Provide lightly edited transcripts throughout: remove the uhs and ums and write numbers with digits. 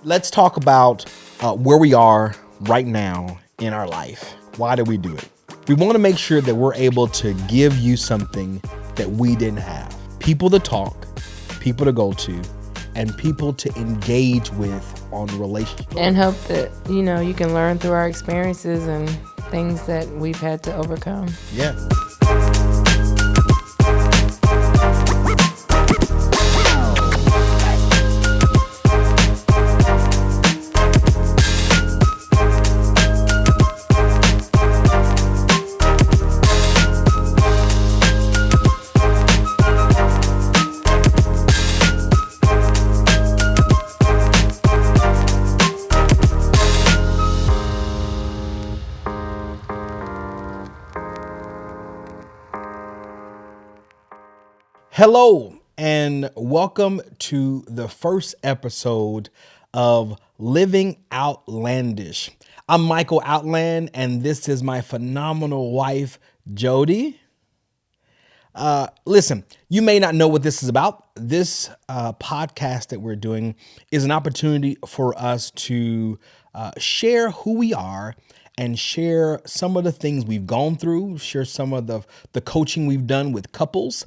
let's talk about where we are right now in our life. Why do we do it? We want to make sure that we're able to give you something that we didn't have. People to talk, people to go to, and people to engage with on relationships. And hope that, you can learn through our experiences and things that we've had to overcome. Yeah. Hello, and welcome to the first episode of Living Outlandish. I'm Michael Outland, and this is my phenomenal wife, Jody. Listen, you may not know what this is about. This podcast that we're doing is an opportunity for us to share who we are and share some of the things we've gone through, share some of the coaching we've done with couples,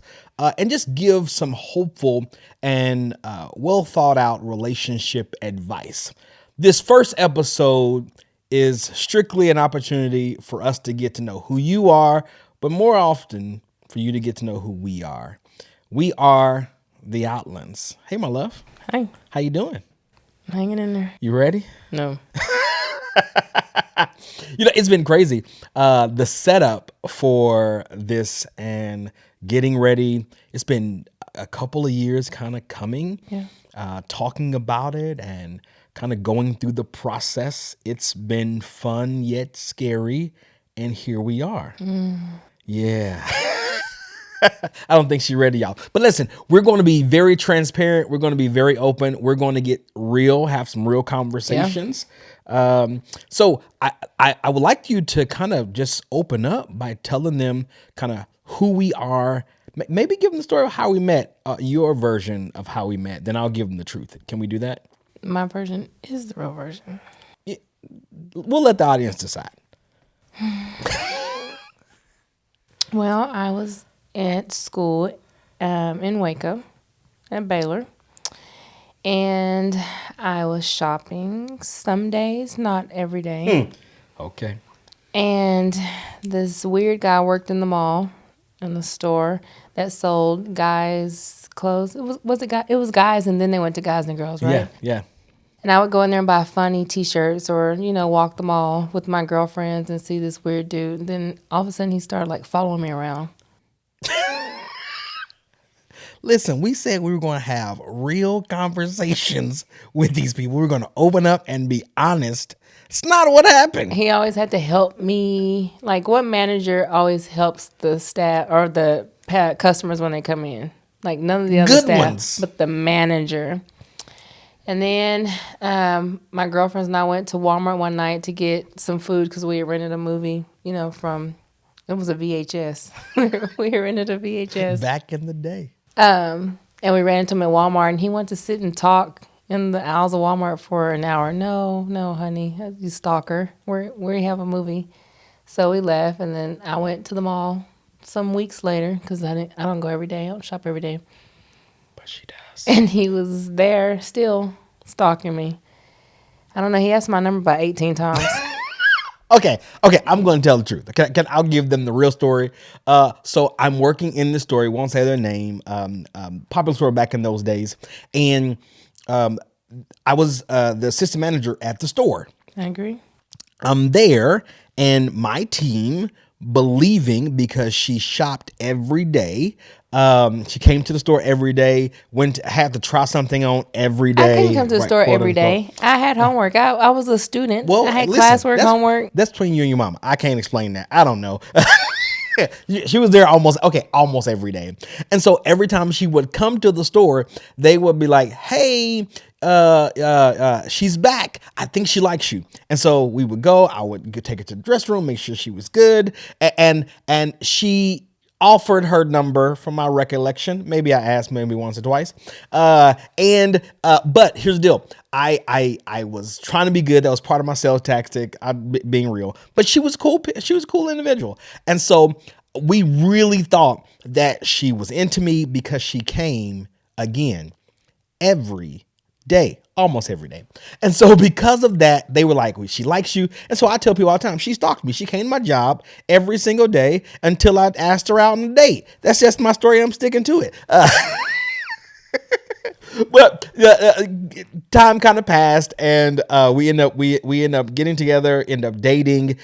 and just give some hopeful and well thought out relationship advice. This first episode is strictly an opportunity for us to get to know who you are, but more often for you to get to know who we are. We are the Outlands. Hey, my love. Hi. How you doing? Hanging in there. You ready? No. It's been crazy. The setup for this and getting ready, it's been a couple of years kind of coming, talking about it and kind of going through the process. It's been fun yet scary. And here we are. Yeah. I don't think she's ready, y'all. But listen, we're going to be very transparent. We're going to be very open. We're going to get real, have some real conversations. So I would like you to kind of just open up by telling them kind of who we are. Maybe give them the story of how we met, your version of how we met. Then I'll give them the truth. Can we do that? My version is the real version. We'll let the audience decide. Well, I was at school in Waco at Baylor, and I was shopping some days, not every day. Okay. And this weird guy worked in the mall, in the store that sold guys' clothes. It was guys, and then they went to guys and girls, right? Yeah. And I would go in there and buy funny T-shirts or, walk the mall with my girlfriends and see this weird dude. And then all of a sudden he started following me around. Listen, we said we were going to have real conversations with these people. We were going to open up and be honest. It's not what happened. He always had to help me. What manager always helps the staff or the customers when they come in? None of the other Good staff, ones. But the manager. And then my girlfriends and I went to Walmart one night to get some food because we had rented a movie, it was a VHS. We rented a VHS. Back in the day. And we ran into him at Walmart, and he wanted to sit and talk in the aisles of Walmart for an hour. No, honey, you stalker. We have a movie. So we left, and then I went to the mall some weeks later because I don't go every day. I don't shop every day. But she does. And he was there still stalking me. I don't know. He asked my number about 18 times. Okay. I'm going to tell the truth. I'll give them the real story. So I'm working in the story. Won't say their name. Popular store back in those days. And I was the assistant manager at the store. I agree. I'm there, and my team, believing because she shopped every day, she came to the store every day, had to try something on every day. I couldn't come to the store every day. I had homework. I was a student. Well, I had listen, classwork, homework. That's between you and your mama. I can't explain that. I don't know. She was there almost every day. And so every time she would come to the store, they would be like, hey, she's back. I think she likes you. And so we would go, I would take her to the dressing room, make sure she was good. And she offered her number from my recollection. Maybe I asked maybe once or twice. But here's the deal. I was trying to be good. That was part of my sales tactic. Being real, but she was cool. She was a cool individual. And so we really thought that she was into me because she came again every day, almost every day. And so because of that, they were like, well, she likes you. And so I tell people all the time, she stalked me. She came to my job every single day until I asked her out on a date. That's just my story. I'm sticking to it. But time kind of passed, and we end up getting together, end up dating.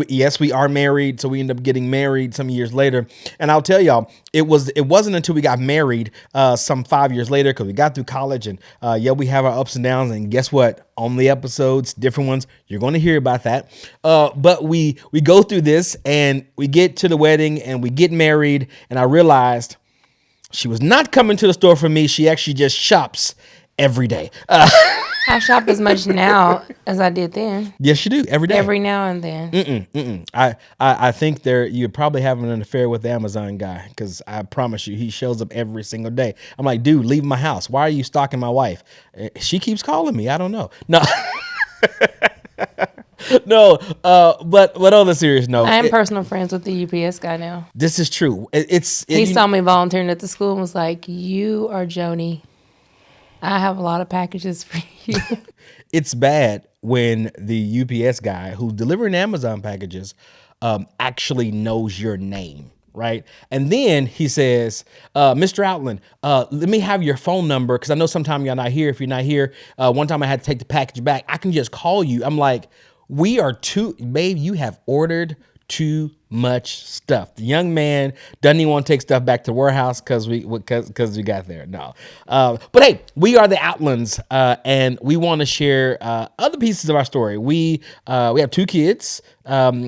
Yes, we are married, so we end up getting married some years later. And I'll tell y'all, it wasn't until we got married some 5 years later, because we got through college, and we have our ups and downs. And guess what? On the episodes, different ones, you're going to hear about that. But we go through this, and we get to the wedding, and we get married, and I realized she was not coming to the store for me. She actually just shops every day. I shop as much now as I did then. Yes, you do. Every day. Every now and then. I think you're probably having an affair with the Amazon guy, because I promise you, he shows up every single day. I'm like, dude, leave my house. Why are you stalking my wife? She keeps calling me. I don't know. No. No, but on a serious note, I am personal friends with the UPS guy now. This is true. He saw me volunteering at the school and was like, "You are Joni. I have a lot of packages for you." It's bad when the UPS guy who's delivering Amazon packages actually knows your name, right? And then he says, Mr. Outland, let me have your phone number, because I know sometime you're not here. If you're not here, one time I had to take the package back. I can just call you. I'm like, babe, you have ordered too much stuff. The young man doesn't even want to take stuff back to the warehouse because we got there. No. But hey, we are the Outlands, and we want to share other pieces of our story. We have 2 kids.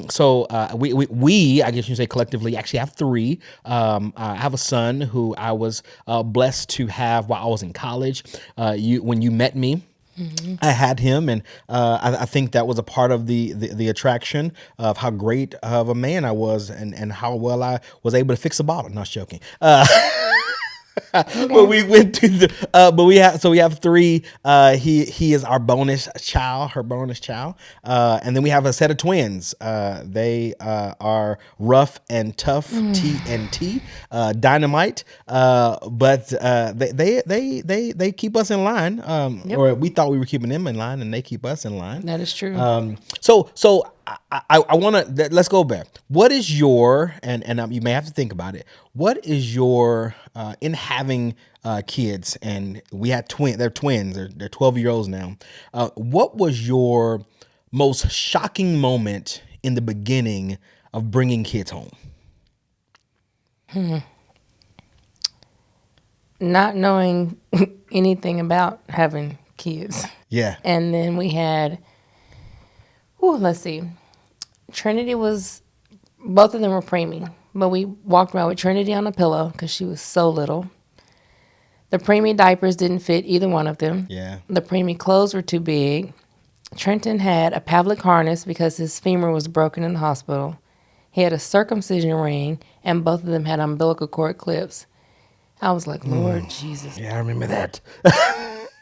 So we, I guess you say collectively, actually have 3. I have a son who I was blessed to have while I was in college. When you met me, mm-hmm. I had him, and I think that was a part of the attraction of how great of a man I was, and how well I was able to fix a bottle. Not joking. Okay. But we went to the we have 3. He is our bonus child, her bonus child, and then we have a set of twins. They are rough and tough, TNT, dynamite. But they keep us in line. Yep. Or we thought we were keeping them in line, and they keep us in line. That is true. So I want to, let's go back. What is your, and you may have to think about it, what is your, in having kids, and we had they're twins, they're 12-year-olds now. What was your most shocking moment in the beginning of bringing kids home? Not knowing anything about having kids. Yeah. And then we had, let's see. Trinity both of them were preemie, but we walked around with Trinity on a pillow because she was so little. The preemie diapers didn't fit either one of them. Yeah. The preemie clothes were too big. Trenton had a Pavlik harness because his femur was broken in the hospital. He had a circumcision ring, and both of them had umbilical cord clips. I was like, Lord Jesus. Yeah, I remember that.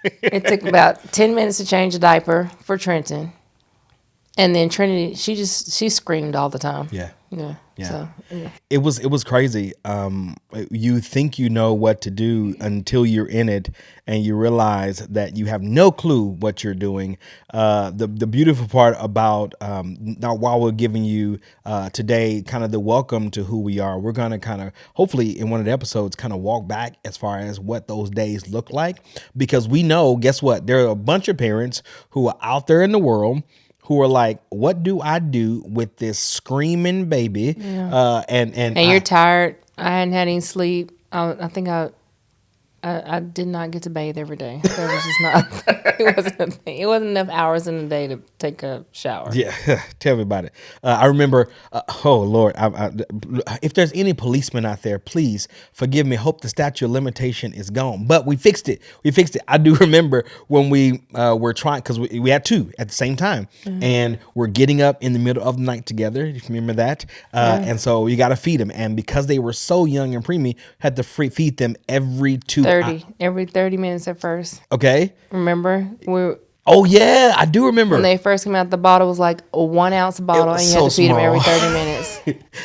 It took about 10 minutes to change a diaper for Trenton. And then Trinity, she screamed all the time. Yeah. Yeah. Yeah. So, yeah. It was crazy. You think you know what to do until you're in it, and you realize that you have no clue what you're doing. The beautiful part about now, while we're giving you today kind of the welcome to who we are, we're going to kind of, hopefully in one of the episodes, kind of walk back as far as what those days look like, because we know, guess what? There are a bunch of parents who are out there in the world who are like, what do I do with this screaming baby? Yeah. And you're tired. I hadn't had any sleep. I think I I did not get to bathe every day. That was just not. It wasn't a thing. It wasn't enough hours in the day to take a shower. Yeah, tell me about it. I remember, oh Lord, if there's any policemen out there, please forgive me. Hope the statute of limitation is gone. But we fixed it. I do remember when we were trying, because we had two at the same time, and we're getting up in the middle of the night together. If you remember that, and so you got to feed them. And because they were so young and preemie, had to feed them every 30 minutes at first. Okay. Remember? Oh yeah, I do remember. When they first came out, the bottle was like a 1 ounce bottle, and you had to feed them every 30 minutes.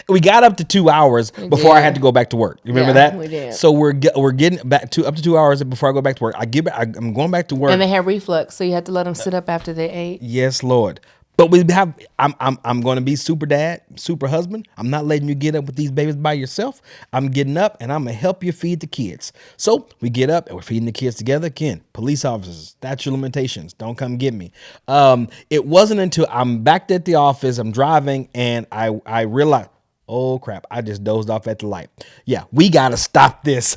We got up to 2 hours before I had to go back to work. You remember that? We did. So we're getting back to up to 2 hours before I go back to work. I'm going back to work. And they had reflux, so you had to let them sit up after they ate. Yes, Lord. But I'm going to be super dad, super husband. I'm not letting you get up with these babies by yourself. I'm getting up and I'm going to help you feed the kids. So we get up and we're feeding the kids together. Again, police officers, statute of limitations, don't come get me. It wasn't until I'm back at the office, I'm driving, and I realized, oh crap, I just dozed off at the light. Yeah, we got to stop this.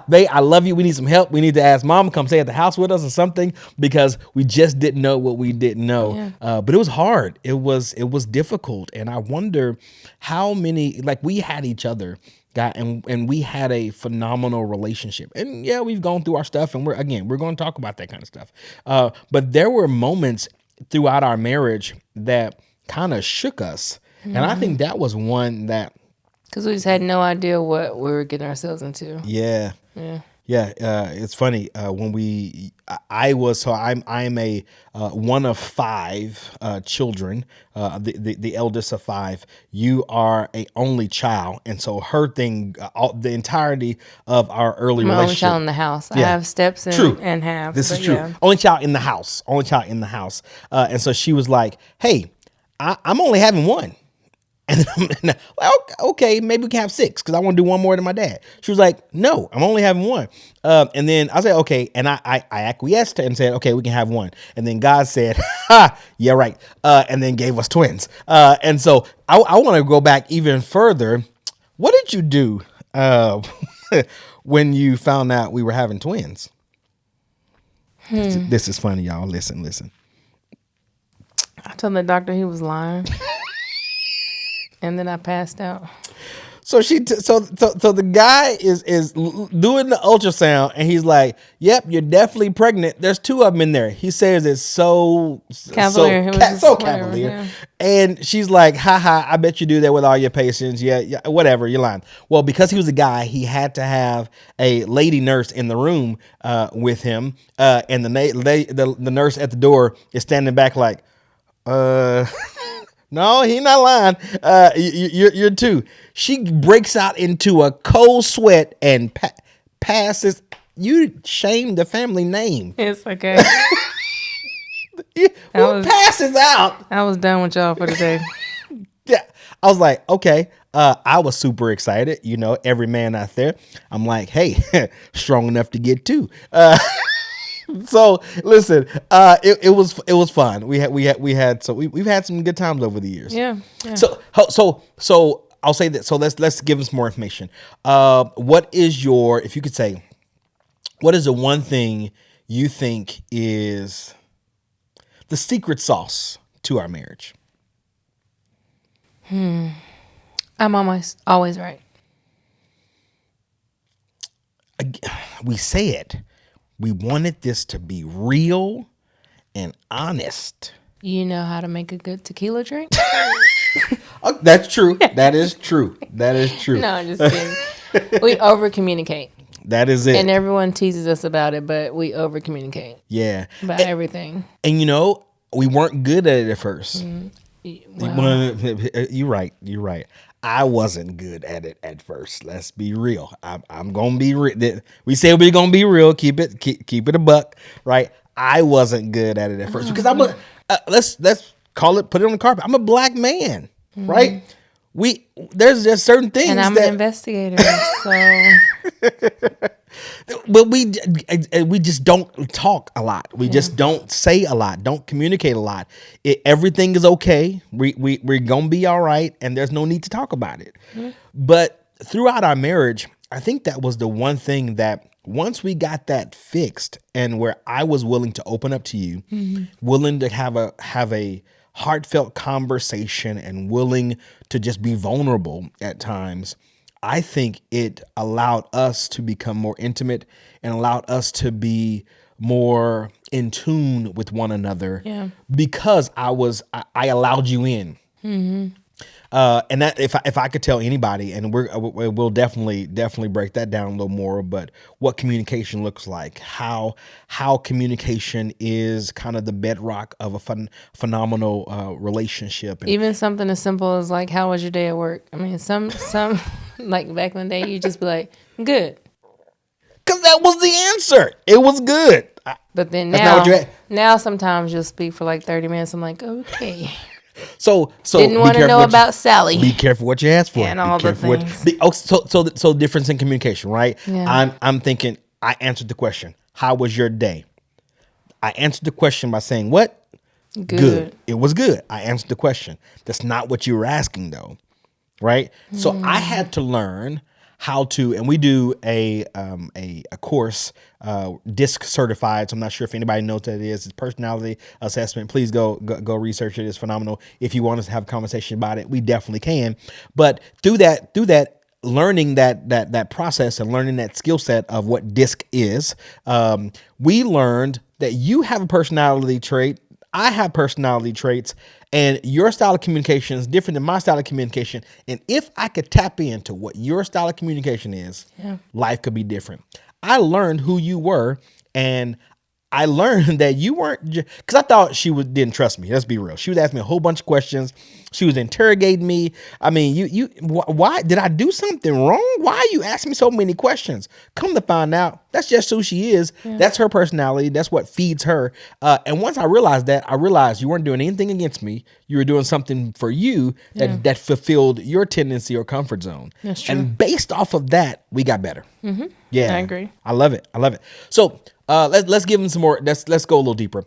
Babe, I love you. We need some help. We need to ask mom to come stay at the house with us or something, because we just didn't know what we didn't know. Yeah. But it was hard. It was difficult. And I wonder how many, like, we had each other, and we had a phenomenal relationship. And yeah, we've gone through our stuff, and we're going to talk about that kind of stuff. But there were moments throughout our marriage that kind of shook us. And I think that was one that, because we just had no idea what we were getting ourselves into. Yeah. It's funny I'm a one of five children, the eldest of five. You are a only child, and so her thing, the entirety of our early relationship. Only child in the house. Yeah. I have steps and halves. This is true. Yeah. Only child in the house. And so she was like, "Hey, I'm only having one." And then I'm like, okay, maybe we can have six, because I want to do one more than my dad. She was like, no, I'm only having one. And then I said, okay. And I acquiesced and said, okay, we can have one. And then God said, ha, yeah, right. And then gave us twins. And so I want to go back even further. What did you do when you found out we were having twins? This is funny, y'all. Listen. I told the doctor he was lying. And then I passed out. So so the guy is doing the ultrasound, and he's like, "Yep, you're definitely pregnant. There's two of them in there." He says it's so cavalier. So cavalier. Yeah. And she's like, "Ha, I bet you do that with all your patients. Yeah, whatever. You're lying." Well, because he was a guy, he had to have a lady nurse in the room with him, and the nurse at the door is standing back like, No, he not lying. You're two. She breaks out into a cold sweat and passes. You shamed the family name. It's okay. Who passes out? I was done with y'all for the day. Yeah, I was like, okay. I was super excited. You know, every man out there. I'm like, hey, strong enough to get two. So listen, it was fun. We've had some good times over the years. Yeah. So I'll say that. So let's give us more information. What is if you could say, what is the one thing you think is the secret sauce to our marriage? I'm always right. We say it. We wanted this to be real and honest. You know how to make a good tequila drink? Oh, that's true. That is true. No, I'm just kidding. We over communicate. That is it. And everyone teases us about it, but we over communicate. Yeah. About everything. And we weren't good at it at first. Well, You're right. I wasn't good at it at first. Let's be real. I'm gonna be real. We say we're gonna be real. Keep it a buck, right? I wasn't good at it at first because let's call it, put it on the carpet. I'm a black man, right? There's just certain things, and I'm an investigator, so. But we just don't talk a lot. We just don't say a lot. Don't communicate a lot. Everything is okay. We're gonna be all right, and there's no need to talk about it. Mm-hmm. But throughout our marriage, I think that was the one thing that Once we got that fixed, and where I was willing to open up to you, willing to have a heartfelt conversation, and willing to just be vulnerable at times, I think it allowed us to become more intimate and allowed us to be more in tune with one another. Yeah. Because I allowed you in. And that if I could tell anybody, and we'll definitely break that down a little more, but what communication looks like, how communication is kind of the bedrock of a phenomenal relationship. And Even something as simple as like, how was your day at work? I mean, some like back in the day, you just be like, good. because that was the answer. It was good. But then That's not what you had. now sometimes you'll speak for like 30 minutes. I'm like, okay. So Didn't be want to careful know what you- about Sally. Be careful what you ask for. And Be all the careful things. So difference in communication, right? Yeah. I'm thinking, I answered the question, how was your day? I answered the question by saying what? Good. It was good. I answered the question. That's not what you were asking though, right? So I had to learn how to, and we do a course, DISC certified. So I'm not sure if anybody knows what that is. It's personality assessment. Please go research it. It's phenomenal. If you want us to have a conversation about it, we definitely can. But through that, learning that process and learning that skill set of what DISC is, we learned that you have a personality trait. I have personality traits, and your style of communication is different than my style of communication. And if I could tap into what your style of communication is, life could be different. I learned who you were, and I learned that you weren't, because I thought didn't trust me. Let's be real. She was asking me a whole bunch of questions. She was interrogating me. I mean, why did I do something wrong? Why are you asking me so many questions? Come to find out, that's just who she is. Yeah. That's her personality. That's what feeds her. And once I realized that, I realized you weren't doing anything against me. You were doing something for you that fulfilled your tendency or comfort zone. That's true. And based off of that, we got better. Mm-hmm. Yeah, I agree. I love it. So let's give them some more. Let's go a little deeper.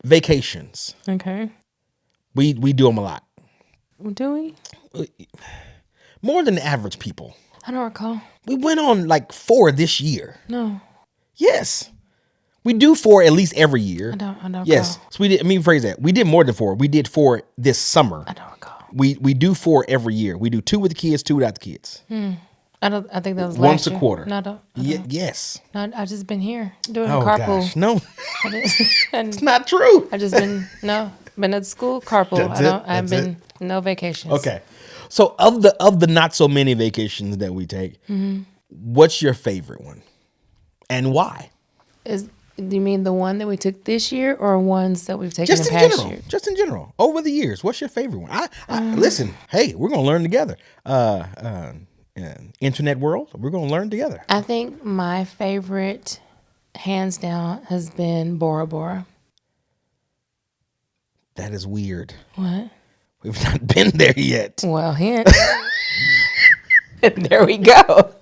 Vacations. Okay. We do them a lot. Do we? More than the average people. I don't recall. We went on like 4 this year. No. Yes. We do 4 at least every year. I don't Yes. recall. So we did, let me rephrase that. We did more than 4. We did 4 this summer. I don't recall. We do 4 every year. We do 2 with the kids, 2 without the kids. I think that was Once last year. a quarter. No, I don't. Yes. No, I just been here doing Oh carpool. gosh. No. And It's not true. I just been at school carpool. I've been no vacations. Okay. So of the not so many vacations that we take, what's your favorite one? And why? Do you mean the one that we took this year or ones that we've taken in past year? Just in general. Over the years, what's your favorite one? Listen, hey, we're going to learn together. Internet world, we're going to learn together. I think my favorite, hands down, has been Bora Bora. That is weird. What? We've not been there yet. Well, hint. There we go.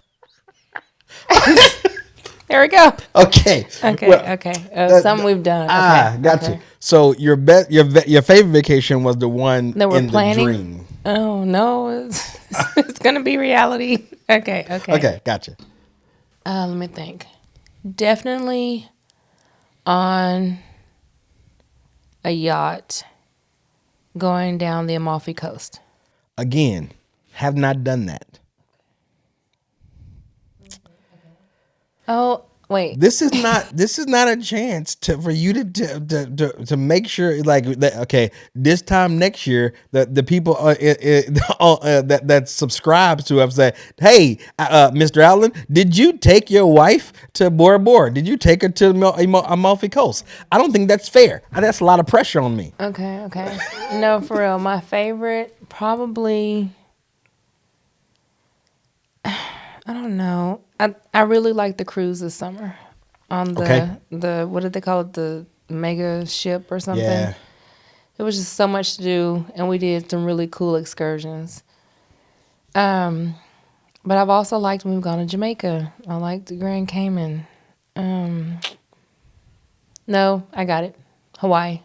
There we go. Okay. Okay. Well, okay. Something we've done. Okay. Got okay. you. So your favorite vacation was the one that we're in planning? the dream. Oh no, it's gonna be reality. Okay. Okay. Gotcha. Let me think. Definitely on a yacht going down the Amalfi Coast. Again, have not done that. Oh, wait. This is not a chance for you to make sure, like, okay, this time next year the people that subscribes to us say, hey, Mr. Allen, did you take your wife to Bora Bora? Did you take her to Amalfi Coast? I don't think that's fair. That's a lot of pressure on me. Okay. No, for real. My favorite, probably, I don't know. I really like the cruise this summer on the what did they call it, the mega ship or something. Yeah. It was just so much to do, and we did some really cool excursions. But I've also liked when we've gone to Jamaica. I liked the Grand Cayman. No, I got it. Hawaii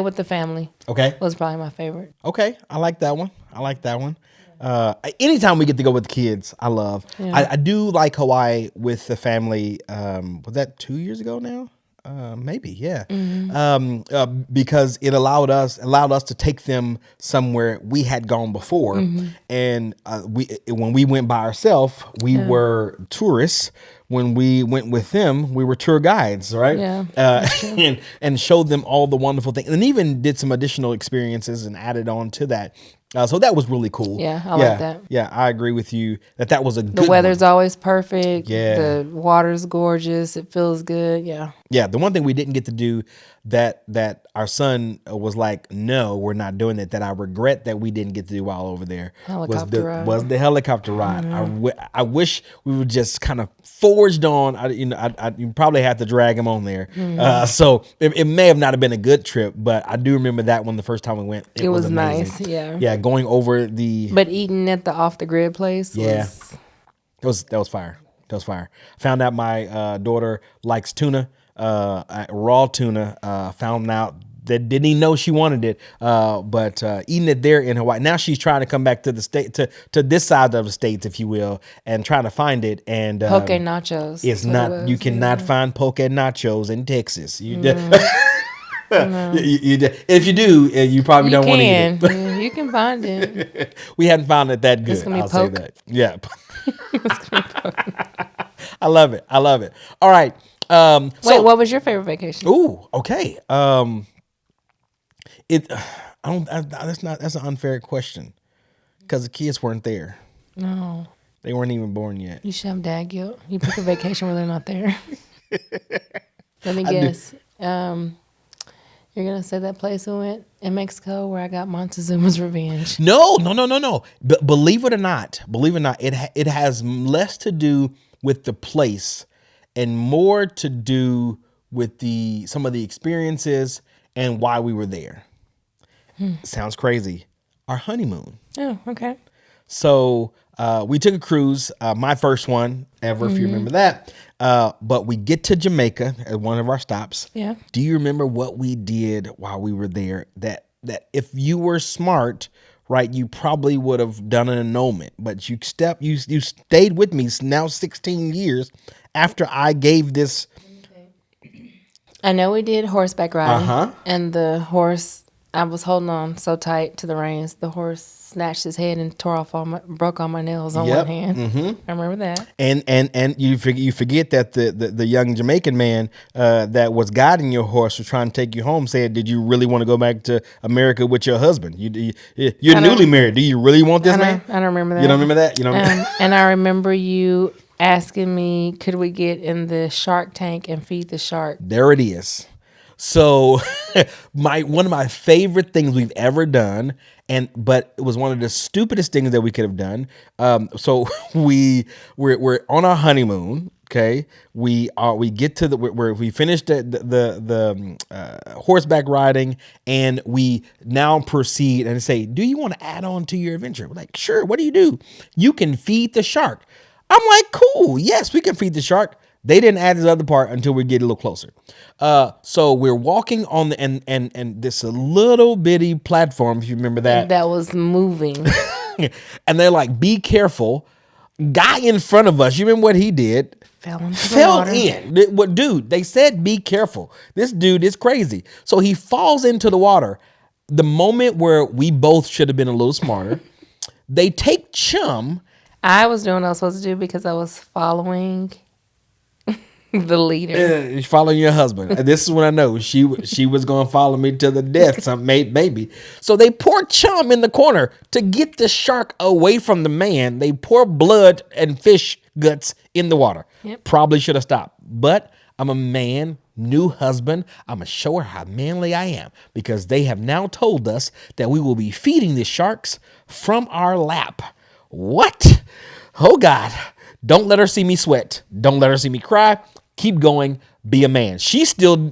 with the family. Okay. Was probably my favorite. Okay. I like that one. Anytime we get to go with the kids, I love. Yeah. I do like Hawaii with the family. Was that 2 years ago now? Maybe, yeah. Because it allowed us to take them somewhere we had gone before, and when we went by ourselves, we were tourists. When we went with them, we were tour guides, right? Yeah, and showed them all the wonderful things, and even did some additional experiences and added on to that. So that was really cool. Yeah, I like that. Yeah, I agree with you that was a good The weather's one. always perfect. Yeah. The water's gorgeous. It feels good. Yeah. Yeah, the one thing we didn't get to do that our son was like, no, we're not doing that. That I regret that we didn't get to do while over there Helicopter ride. was the helicopter ride. I wish we would just kind of forged on. You probably have to drag him on there. So it may have not have been a good trip, but I do remember that one the first time we went. It was amazing. Nice. Yeah. Yeah, going over the. But eating at the off the grid place. Yeah. That was fire. That was fire. Found out my daughter likes tuna, raw tuna. Found out that didn't even know she wanted it. But eating it there in Hawaii. Now she's trying to come back to the state, to this side of the states, if you will, and trying to find it. And poke nachos. It's not. You cannot find poke nachos in Texas. You if you do, you probably don't want to eat it. You can find it. We hadn't found it that good. It's gonna be I'll poke. say that. Yeah. I love it. All right. Wait, what was your favorite vacation? Ooh, okay. That's an unfair question because the kids weren't there. No. They weren't even born yet. You should have dad guilt. You pick a vacation where they're not there. Let me guess. You're going to say that place we went in Mexico where I got Montezuma's revenge. No. Believe it or not, it has less to do with the place and more to do with some of the experiences and why we were there. Sounds crazy. Our honeymoon. Oh, okay. So we took a cruise, my first one ever, if you remember that. But we get to Jamaica at one of our stops. Yeah. Do you remember what we did while we were there? That if you were smart, right, you probably would have done an annulment. But you stayed with me now 16 years after I gave this. I know we did horseback riding. And the horse, I was holding on so tight to the reins. The horse snatched his head and broke all my nails on one hand. I remember that. And you forget that the young Jamaican man that was guiding your horse was trying to take you home said, "Did you really want to go back to America with your husband? You're newly married. Do you really want this man?" I don't remember that. You don't remember that? You don't. And I remember you asking me, could we get in the shark tank and feed the shark? There it is. So one of my favorite things we've ever done, but it was one of the stupidest things that we could have done. So we're on our honeymoon. Okay, we get to where we finished the horseback riding, and we now proceed and say, "Do you want to add on to your adventure?" We're like, "Sure. What do? You can feed the shark." I'm like, "Cool. Yes, we can feed the shark." They didn't add this other part until we get a little closer. So we're walking on the and this little bitty platform, if you remember that. That was moving. And they're like, "Be careful." Guy in front of us, you remember what he did? Fell in. Dude, they said be careful. This dude is crazy. So he falls into the water. The moment where we both should have been a little smarter. They take Chum. I was doing what I was supposed to do because I was following the leader. Following your husband. This is when I know she was going to follow me to the death. Maybe. So they pour Chum in the corner to get the shark away from the man. They pour blood and fish guts in the water. Yep. Probably should have stopped. But I'm a man, new husband. I'm going to show her how manly I am because they have now told us that we will be feeding the sharks from our lap. What? Oh, God. Don't let her see me sweat. Don't let her see me cry. Keep going. Be a man. She's still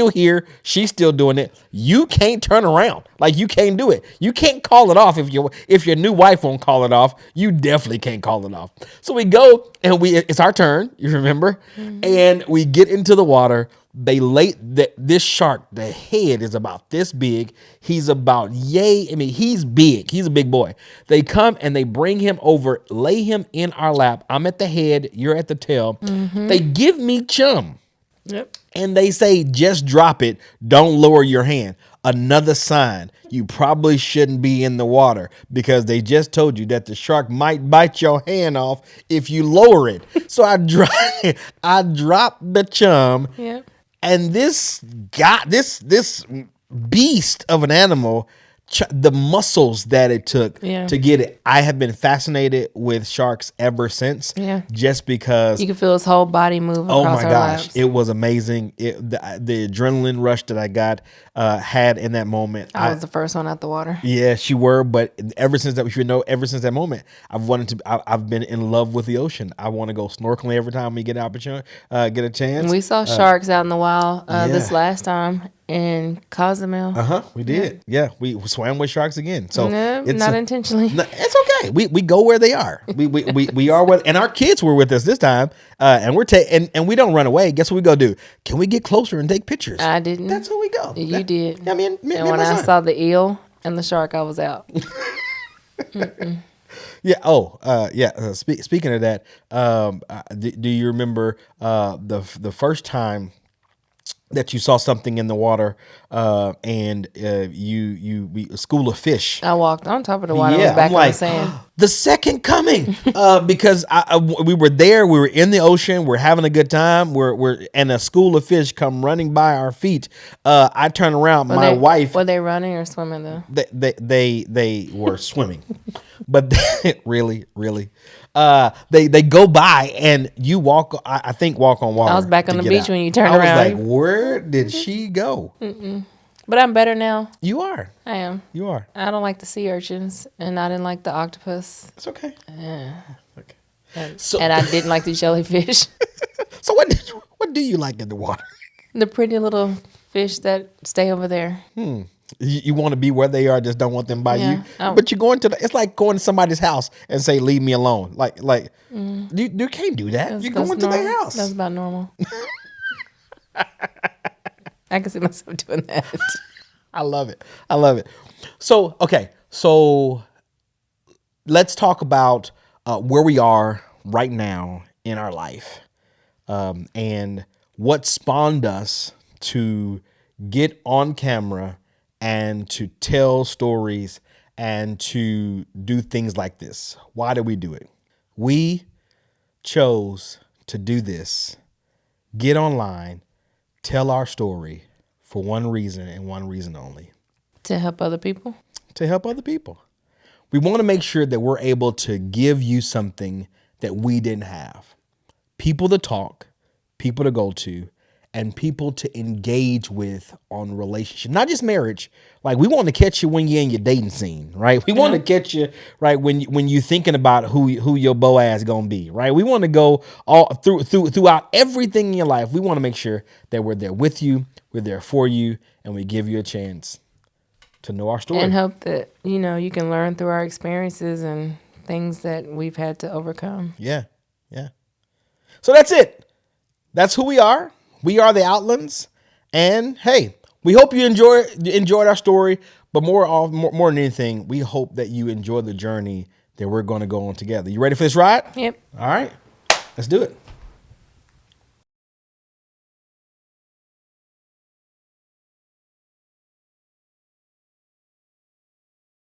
here. She's still doing it. You can't turn around. Like, you can't do it. You can't call it off if your new wife won't call it off. You definitely can't call it off. So we go and it's our turn. You remember? Mm-hmm. And we get into the water. This shark, the head is about this big. He's about he's big. He's a big boy. They come and they bring him over, lay him in our lap. I'm at the head, you're at the tail. They give me chum. Yep. And they say, just drop it. Don't lower your hand. Another sign you probably shouldn't be in the water, because they just told you that the shark might bite your hand off if you lower it. So I dropped the chum. Yep. And this beast of an animal, the muscles that it took to get it. I have been fascinated with sharks ever since. Yeah. Just because you can feel his whole body move oh across my our gosh, laps. it was amazing. The adrenaline rush that I got had in that moment. I was the first one out the water. Yes, you were. But ever since that moment, I've been in love with the ocean. I want to go snorkeling every time we get an opportunity, get a chance. And we saw sharks out in the wild this last time in Cozumel. We did. Yeah, we swam with sharks again. So no, it's not intentionally. No, it's okay. We go where they are. We are where, and our kids were with us this time. And we're and we don't run away. Guess what we go do? Can we get closer and take pictures? I didn't. That's where we go. You did. I mean, and when I saw the eel and the shark, I was out. Yeah. Oh, yeah. Speaking of that, do you remember the first time that you saw something in the water, and a school of fish? I walked on top of the water. I was back on the sand. The second coming, because we were there, we were in the ocean, we're having a good time, and a school of fish come running by our feet. I turn around, wife. Were they running or swimming though? They were swimming, but really. They go by and you walk. I think walk on water. I was back on the beach when you turned around. I was like, where did she go? But I'm better now. You are. I am. You are. I don't like the sea urchins, and I didn't like the octopus. It's okay. Okay. And I didn't like the jellyfish. So what do you like in the water? The pretty little fish that stay over there. You want to be where they are, just don't want them by you. But you're going it's like going to somebody's house and say, leave me alone. You can't do that. You're going to their house. That's about normal. I can see myself doing that. I love it. So, okay. So let's talk about where we are right now in our life, and what spawned us to get on camera and to tell stories and to do things like this. Why did we do it? We chose to do this, get online, tell our story for one reason and one reason only. To help other people? To help other people. We want to make sure that we're able to give you something that we didn't have. People to talk, people to go to, and people to engage with on relationship, not just marriage. Like, we want to catch you when you're in your dating scene, right? We want to catch you right when you're thinking about who your Boaz gonna be, right? We want to go all throughout everything in your life. We want to make sure that we're there with you, we're there for you, and we give you a chance to know our story and hope that you can learn through our experiences and things that we've had to overcome. Yeah. So that's it. That's who we are. We are the Outlands, and hey, we hope you enjoyed our story. But more than anything, we hope that you enjoy the journey that we're going to go on together. You ready for this ride? Yep. All right, let's do it.